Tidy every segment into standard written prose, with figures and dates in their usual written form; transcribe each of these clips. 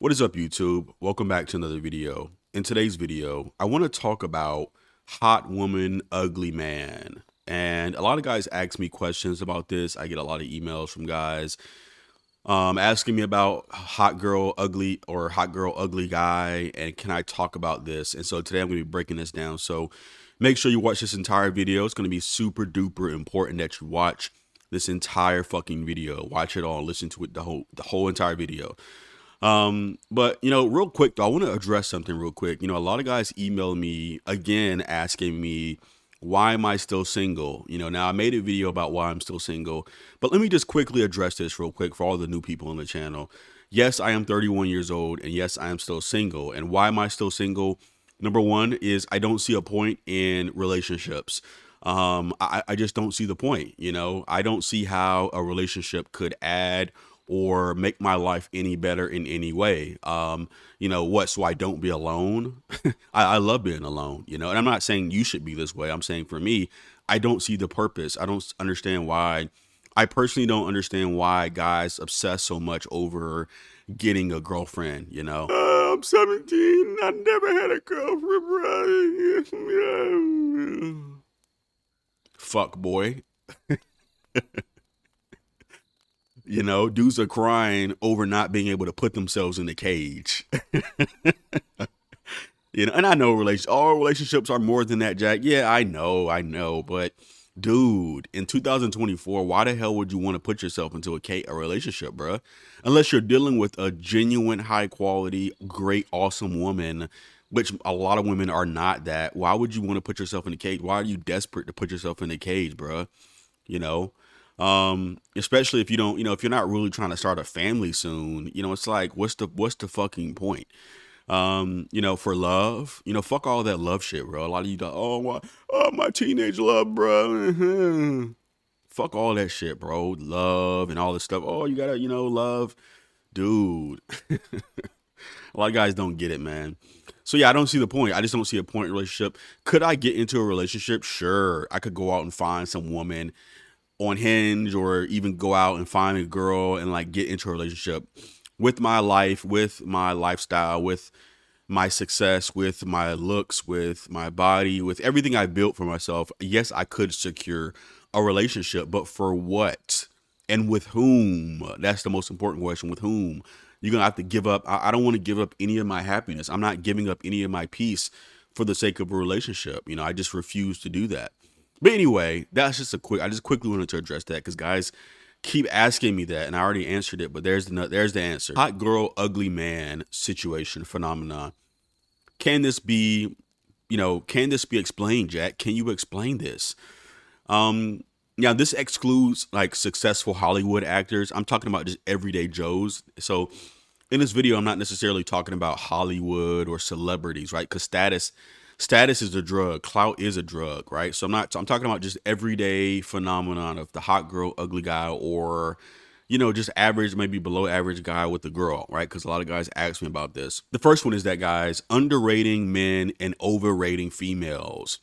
What is up, YouTube? Welcome back to another video. In today's video, I want to talk about hot woman, ugly man. And a lot of guys ask me questions about this. I get a lot of emails from guys asking me about hot girl, ugly, or hot girl, ugly guy. And can I talk about this? And so today I'm going to be breaking this down. So make sure you watch this entire video. It's going to be super duper important that you watch this entire fucking video. Watch it all, listen to it, the whole entire video. But real quick though, I want to address something real quick. A lot of guys email me again asking me, why am I still single? Now I made a video about why I'm still single, but let me just quickly address this real quick for all the new people on the channel. Yes, I am 31 years old, and yes, I am still single. And why am I still single? Number one is I don't see a point in relationships. I just don't see the point. I don't see how a relationship could add or make my life any better in any way. So I don't be alone. I love being alone, and I'm not saying you should be this way. I'm saying for me, I don't see the purpose. I don't understand why. I personally don't understand why guys obsess so much over getting a girlfriend, I'm 17. I never had a girlfriend, bro. Fuck boy. Dudes are crying over not being able to put themselves in the cage. And I know all relationships are more than that, Jack. Yeah, I know. But dude, in 2024, why the hell would you want to put yourself into a relationship, bruh? Unless you're dealing with a genuine, high quality, great, awesome woman, which a lot of women are not that. Why would you want to put yourself in the cage? Why are you desperate to put yourself in the cage, bruh? Especially if you don't, if you're not really trying to start a family soon, it's like, what's the fucking point? For love, fuck all that love shit, bro. A lot of you go, my teenage love, bro. Fuck all that shit, bro. Love and all this stuff. Oh, you gotta, love, dude. A lot of guys don't get it, man. So yeah, I don't see the point. I just don't see a point in a relationship. Could I get into a relationship? Sure. I could go out and find some woman on Hinge, or even go out and find a girl and like get into a relationship with my life, with my lifestyle, with my success, with my looks, with my body, with everything I built for myself. Yes, I could secure a relationship, but for what and with whom? That's the most important question. With whom? You're gonna have to give up. I don't want to give up any of my happiness. I'm not giving up any of my peace for the sake of a relationship. I just refuse to do that. But anyway, that's just I just quickly wanted to address that because guys keep asking me that, and I already answered it, but there's the answer. Hot girl, ugly man situation phenomenon. Can this be explained, Jack? Can you explain this? Now this excludes like successful Hollywood actors. I'm talking about just everyday Joes. So in this video, I'm not necessarily talking about Hollywood or celebrities, right? Because status is a drug. Clout is a drug, right? So I'm talking about just everyday phenomenon of the hot girl, ugly guy, or, just average, maybe below average guy with a girl, right? Because a lot of guys ask me about this. The first one is that, guys, underrating men and overrating females.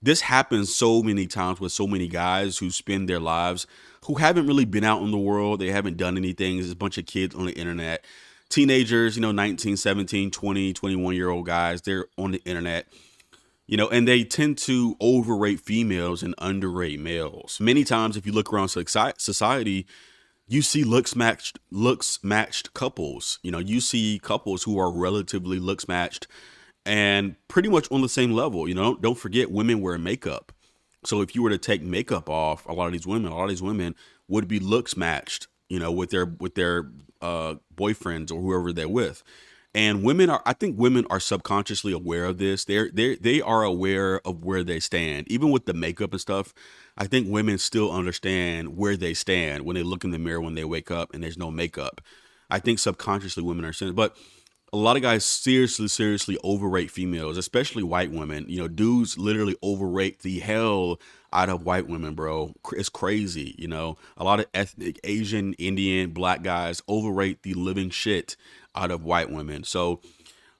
This happens so many times with so many guys who spend their lives, who haven't really been out in the world. They haven't done anything. There's a bunch of kids on the internet. Teenagers, 19, 17, 20, 21-year-old guys, they're on the internet, and they tend to overrate females and underrate males. Many times, if you look around society, you see looks matched couples. You see couples who are relatively looks matched and pretty much on the same level. Don't forget, women wear makeup. So if you were to take makeup off, a lot of these women would be looks matched, with their boyfriends or whoever they're with. And I think women are subconsciously aware of this. They are aware of where they stand, even with the makeup and stuff. I think women still understand where they stand when they look in the mirror when they wake up and there's no makeup. I think subconsciously women understand, but a lot of guys seriously overrate females, especially white women. Dudes literally overrate the hell out of white women, bro. It's crazy. A lot of ethnic, Asian, Indian, black guys overrate the living shit out of white women. So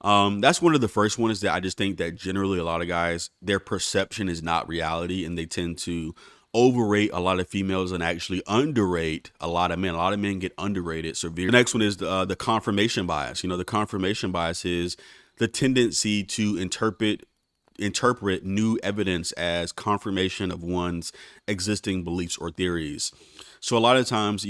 that's one of the first ones that I just think that generally a lot of guys, their perception is not reality, and they tend to overrate a lot of females and actually underrate a lot of men. A lot of men get underrated severely. The next one is the confirmation bias. The confirmation bias is the tendency to interpret new evidence as confirmation of one's existing beliefs or theories. So a lot of times,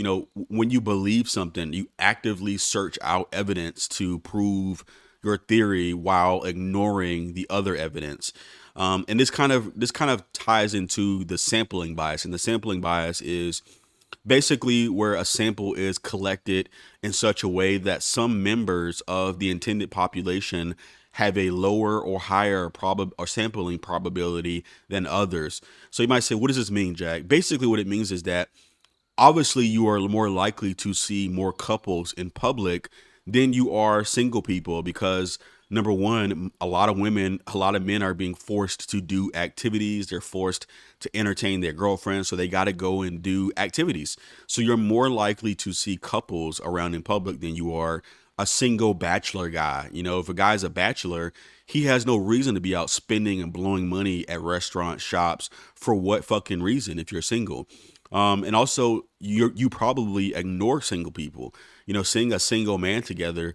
when you believe something, you actively search out evidence to prove your theory while ignoring the other evidence. And this kind of ties into the sampling bias. And the sampling bias is basically where a sample is collected in such a way that some members of the intended population have a lower or higher sampling probability than others. So you might say, what does this mean, Jack? Basically, what it means is that obviously you are more likely to see more couples in public than you are single people, because number one, a lot of men are being forced to do activities. They're forced to entertain their girlfriends, so they got to go and do activities. So you're more likely to see couples around in public than you are a single bachelor guy. If a guy's a bachelor, he has no reason to be out spending and blowing money at restaurant shops. For what fucking reason if you're single? And also, you probably ignore single people. Seeing a single man together,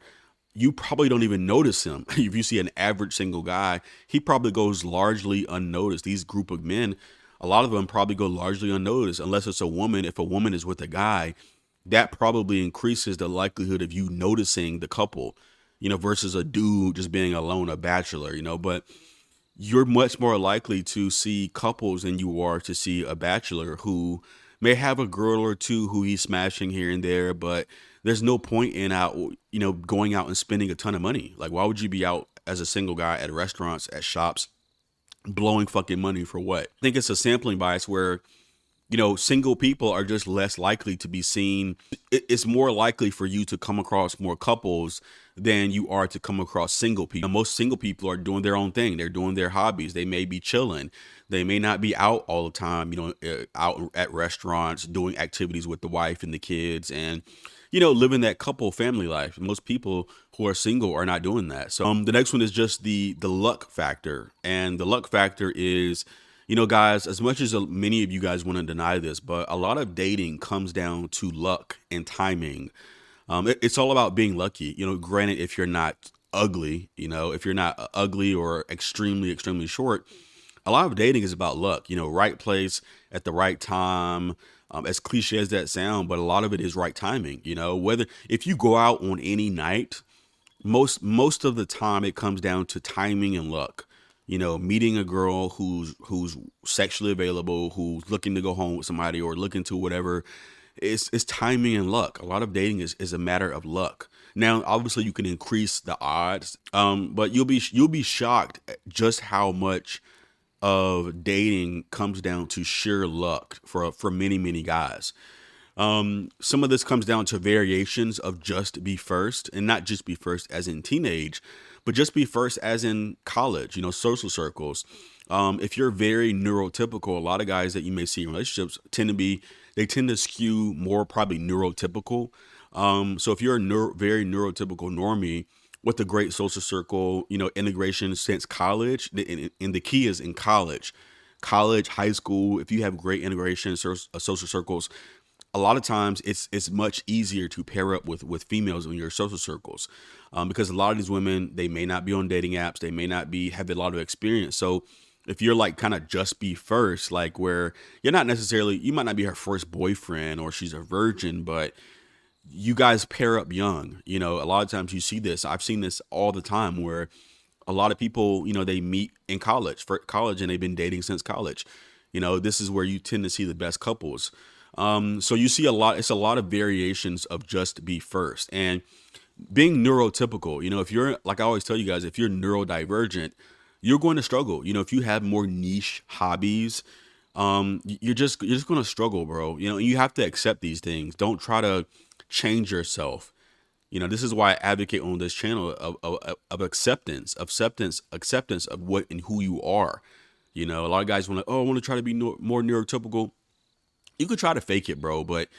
you probably don't even notice him. If you see an average single guy, he probably goes largely unnoticed. These group of men, a lot of them probably go largely unnoticed, unless it's a woman. If a woman is with a guy, that probably increases the likelihood of you noticing the couple, versus a dude just being alone, a bachelor, but you're much more likely to see couples than you are to see a bachelor who may have a girl or two who he's smashing here and there, but there's no point in going out and spending a ton of money. Like, why would you be out as a single guy at restaurants, at shops, blowing fucking money for what? I think it's a sampling bias where single people are just less likely to be seen. It's more likely for you to come across more couples than you are to come across single people. Most single people are doing their own thing. They're doing their hobbies. They may be chilling. They may not be out all the time, out at restaurants, doing activities with the wife and the kids, and living that couple family life. Most people who are single are not doing that. So the next one is just the luck factor. And the luck factor is, guys, as much as many of you guys want to deny this, but a lot of dating comes down to luck and timing. It's all about being lucky. Granted, if you're not ugly, if you're not ugly or extremely, extremely short, a lot of dating is about luck. Right place at the right time. As cliche as that sound, but a lot of it is right timing. Whether if you go out on any night, most of the time it comes down to timing and luck. Meeting a girl who's sexually available, who's looking to go home with somebody or looking to whatever. It's timing and luck. A lot of dating is a matter of luck. Now, obviously, you can increase the odds, but you'll be shocked at just how much of dating comes down to sheer luck for many, many guys. Some of this comes down to variations of just be first, and not just be first as in teenage, but just be first as in college, social circles. If you're very neurotypical, a lot of guys that you may see in relationships tend to skew more probably neurotypical. So if you're a very neurotypical normie with a great social circle, integration since college, and the key is in college, high school, if you have great integration in social circles, a lot of times it's much easier to pair up with females in your social circles, because a lot of these women, they may not be on dating apps, they may not have a lot of experience. So if you're like kind of just be first, like where you might not be her first boyfriend or she's a virgin, but you guys pair up young. A lot of times you see this. I've seen this all the time where a lot of people, they meet in college and they've been dating since college. This is where you tend to see the best couples. So you see it's a lot of variations of just be first. And being neurotypical, if you're, like I always tell you guys, if you're neurodivergent, you're going to struggle. If you have more niche hobbies, you're just going to struggle, bro. And you have to accept these things. Don't try to change yourself. This is why I advocate on this channel of acceptance of what and who you are. A lot of guys want to, I want to try to be more neurotypical. You could try to fake it, bro, but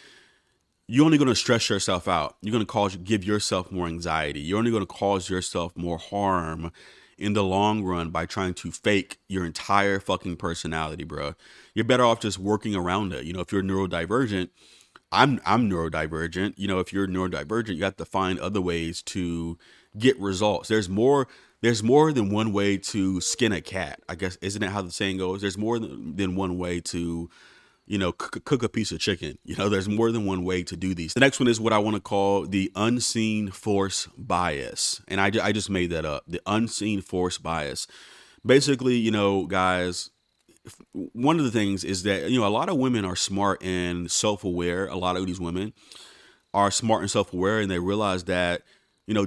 you're only going to stress yourself out. You're going to give yourself more anxiety. You're only going to cause yourself more harm in the long run by trying to fake your entire fucking personality, bro. You're better off just working around it. If you're neurodivergent, I'm neurodivergent. If you're neurodivergent, you have to find other ways to get results. There's more than one way to skin a cat. I guess, isn't it how the saying goes? There's more than one way to cook a piece of chicken. There's more than one way to do these. The next one is what I want to call the unseen force bias. And I just made that up. The unseen force bias. Basically, guys, one of the things is that, a lot of women are smart and self-aware. A lot of these women are smart and self-aware, and they realize that,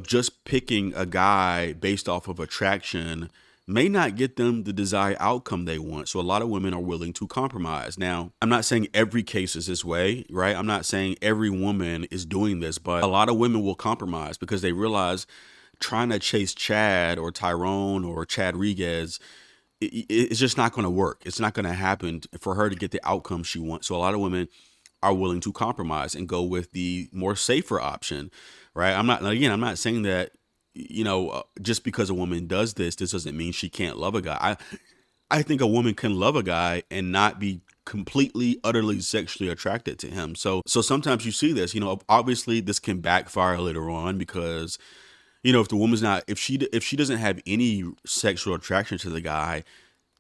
just picking a guy based off of attraction may not get them the desired outcome they want. So a lot of women are willing to compromise. Now, I'm not saying every case is this way, right? I'm not saying every woman is doing this, but a lot of women will compromise because they realize trying to chase Chad or Tyrone or Chad Rodriguez, it's just not going to work. It's not going to happen for her to get the outcome she wants. So a lot of women are willing to compromise and go with the more safer option, right? I'm not saying that, just because a woman does this doesn't mean she can't love a guy. I think a woman can love a guy and not be completely, utterly sexually attracted to him. So sometimes you see this, obviously this can backfire later on because, if the woman's not, if she doesn't have any sexual attraction to the guy,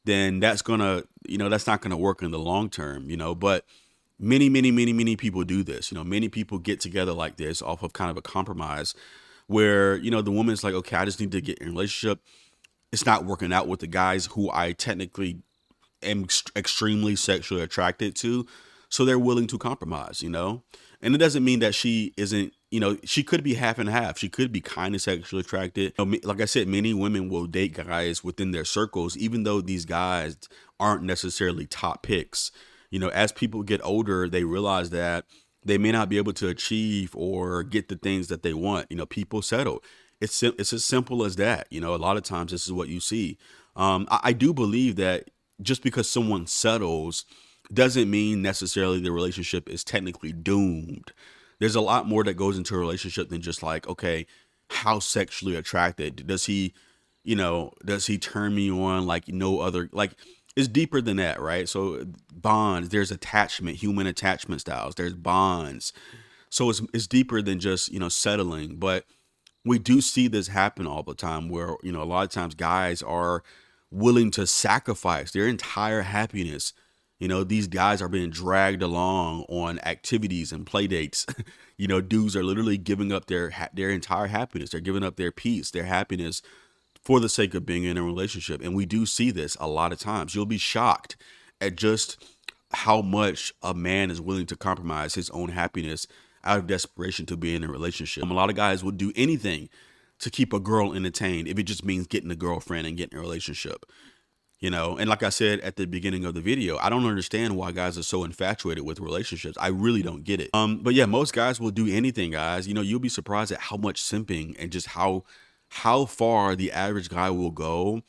then that's not gonna work in the long term, but many, many, many, many people do this. Many people get together like this off of kind of a compromise where, the woman's like, okay, I just need to get in a relationship. It's not working out with the guys who I technically am extremely sexually attracted to. So they're willing to compromise, and it doesn't mean that she isn't, she could be half and half. She could be kind of sexually attracted. Like I said, many women will date guys within their circles, even though these guys aren't necessarily top picks. As people get older, they realize that they may not be able to achieve or get the things that they want. People settle. It's as simple as that. A lot of times this is what you see. I do believe that just because someone settles doesn't mean necessarily the relationship is technically doomed. There's a lot more that goes into a relationship than just like, okay, how sexually attracted does he turn me on like no other, like it's deeper than that, right? So bonds, there's attachment, human attachment styles, there's bonds. So it's deeper than just, settling, but we do see this happen all the time where, a lot of times guys are willing to sacrifice their entire happiness. These guys are being dragged along on activities and play dates. Dudes are literally giving up their entire happiness. They're giving up their peace, their happiness for the sake of being in a relationship. And we do see this a lot of times. You'll be shocked at just how much a man is willing to compromise his own happiness out of desperation to be in a relationship. A lot of guys will do anything to keep a girl entertained if it just means getting a girlfriend and getting a relationship. And like I said at the beginning of the video, I don't understand why guys are so infatuated with relationships. I really don't get it. But yeah, most guys will do anything, guys. You'll be surprised at how much simping and just how far the average guy will go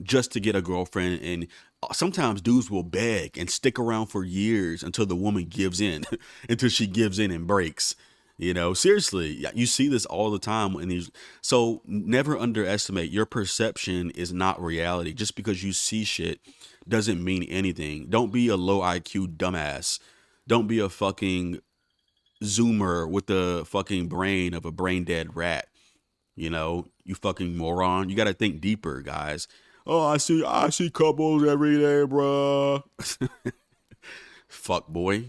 just to get a girlfriend. And sometimes dudes will beg and stick around for years until the woman gives in, until she gives in and breaks. Seriously, you see this all the time in these. So never underestimate, your perception is not reality. Just because you see shit doesn't mean anything. Don't be a low IQ dumbass. Don't be a fucking zoomer with the fucking brain of a brain dead rat. You fucking moron. You got to think deeper, guys. Oh, I see couples every day, bruh. Fuck boy.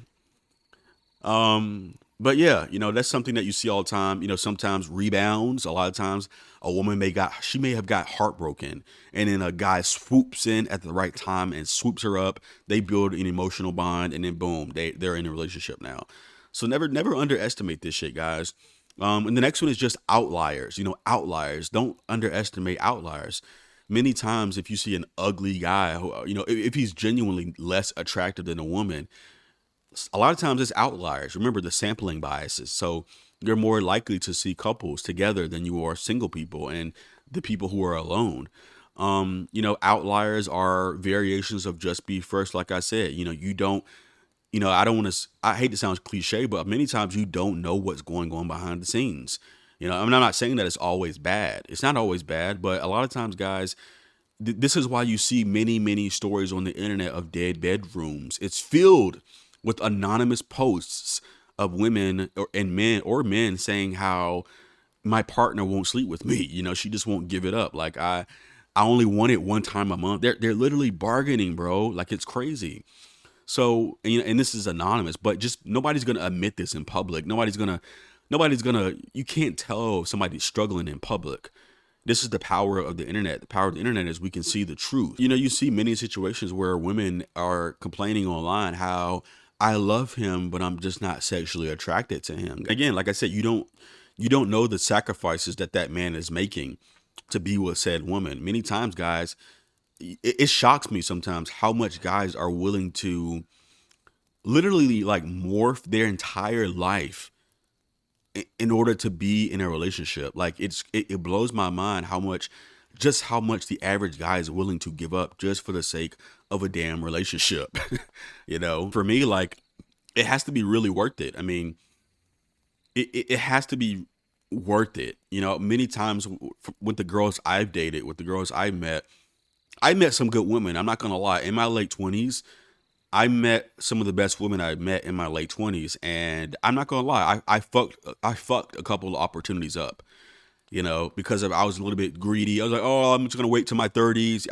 But yeah, that's something that you see all the time. Sometimes rebounds. A lot of times a woman she may have got heartbroken, and then a guy swoops in at the right time and swoops her up. They build an emotional bond, and then boom, they're in a relationship now. So never underestimate this shit, guys. And the next one is just outliers. Outliers. Don't underestimate outliers. Many times, if you see an ugly guy, who, if he's genuinely less attractive than a woman, a lot of times it's outliers. Remember the sampling biases. So you're more likely to see couples together than you are single people and the people who are alone. Outliers are variations of just be first. Like I said, you don't, I hate to sound cliche, but many times you don't know what's going on behind the scenes. You know, I mean, I'm not saying that it's always bad. It's not always bad, but a lot of times, guys, this is why you see many, many stories on the internet of dead bedrooms. It's filled with anonymous posts of women and men saying how my partner won't sleep with me. You know, she just won't give it up. Like I only want it one time a month. They're literally bargaining, bro. Like it's crazy. So, and this is anonymous, but just nobody's gonna admit this in public. Nobody's gonna. You can't tell somebody's struggling in public. This is the power of the internet. The power of the internet is we can see the truth. You know, you see many situations where women are complaining online how I love him, but I'm just not sexually attracted to him. Again, like I said, you don't know the sacrifices that that man is making to be with said woman. Many times, guys, it shocks me sometimes how much guys are willing to literally like morph their entire life in order to be in a relationship. Like it blows my mind how much the average guy is willing to give up just for the sake of a damn relationship. You know, for me, like it has to be really worth it. I mean, it has to be worth it. You know, many times with the girls I've dated, with the girls I met some good women. I'm not gonna lie. In my late 20s, I met some of the best women I met in my late 20s, and I'm not gonna lie. I fucked a couple of opportunities up. You know, because I was a little bit greedy. I was like, oh, I'm just gonna wait till my 30s.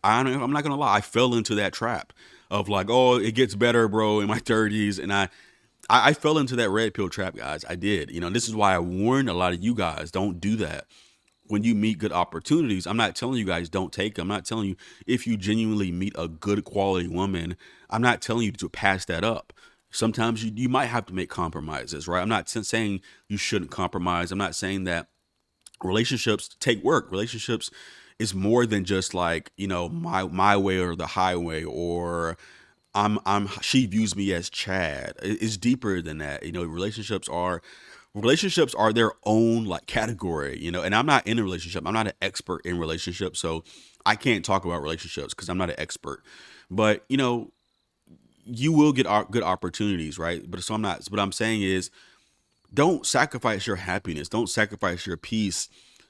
I'm not gonna lie. I fell into that trap of like, oh, it gets better, bro, in my 30s, and I fell into that red pill trap, guys. I did. You know, this is why I warned a lot of you guys, don't do that. When you meet good opportunities, I'm not telling you guys don't take them. I'm not telling you if you genuinely meet a good quality woman, I'm not telling you to pass that up. Sometimes you might have to make compromises, right? I'm not saying you shouldn't compromise. I'm not saying that relationships take work. Relationships is more than just like, you know, my way or the highway, or I'm she views me as Chad. It's deeper than that. You know, relationships are their own like category, you know, and I'm not in a relationship. I'm not an expert in relationships, so I can't talk about relationships because I'm not an expert. But, you know, you will get good opportunities, right? But so I'm not, what I'm saying is don't sacrifice your happiness. Don't sacrifice your peace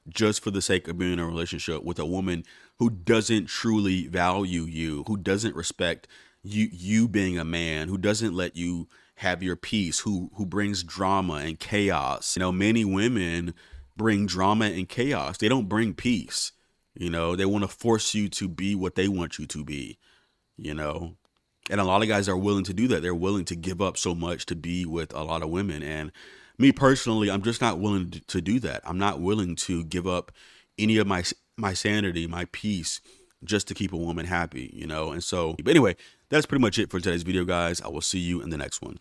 just for the sake of being in a relationship with a woman who doesn't truly value you, who doesn't respect you being a man, who doesn't let you have your peace, who brings drama and chaos. You know, many women bring drama and chaos. They don't bring peace. You know, they want to force you to be what they want you to be, you know. And a lot of guys are willing to do that. They're willing to give up so much to be with a lot of women. And me personally, I'm just not willing to do that. I'm not willing to give up any of my sanity, my peace, just to keep a woman happy, you know. And so, but anyway, that's pretty much it for today's video, guys. I will see you in the next one.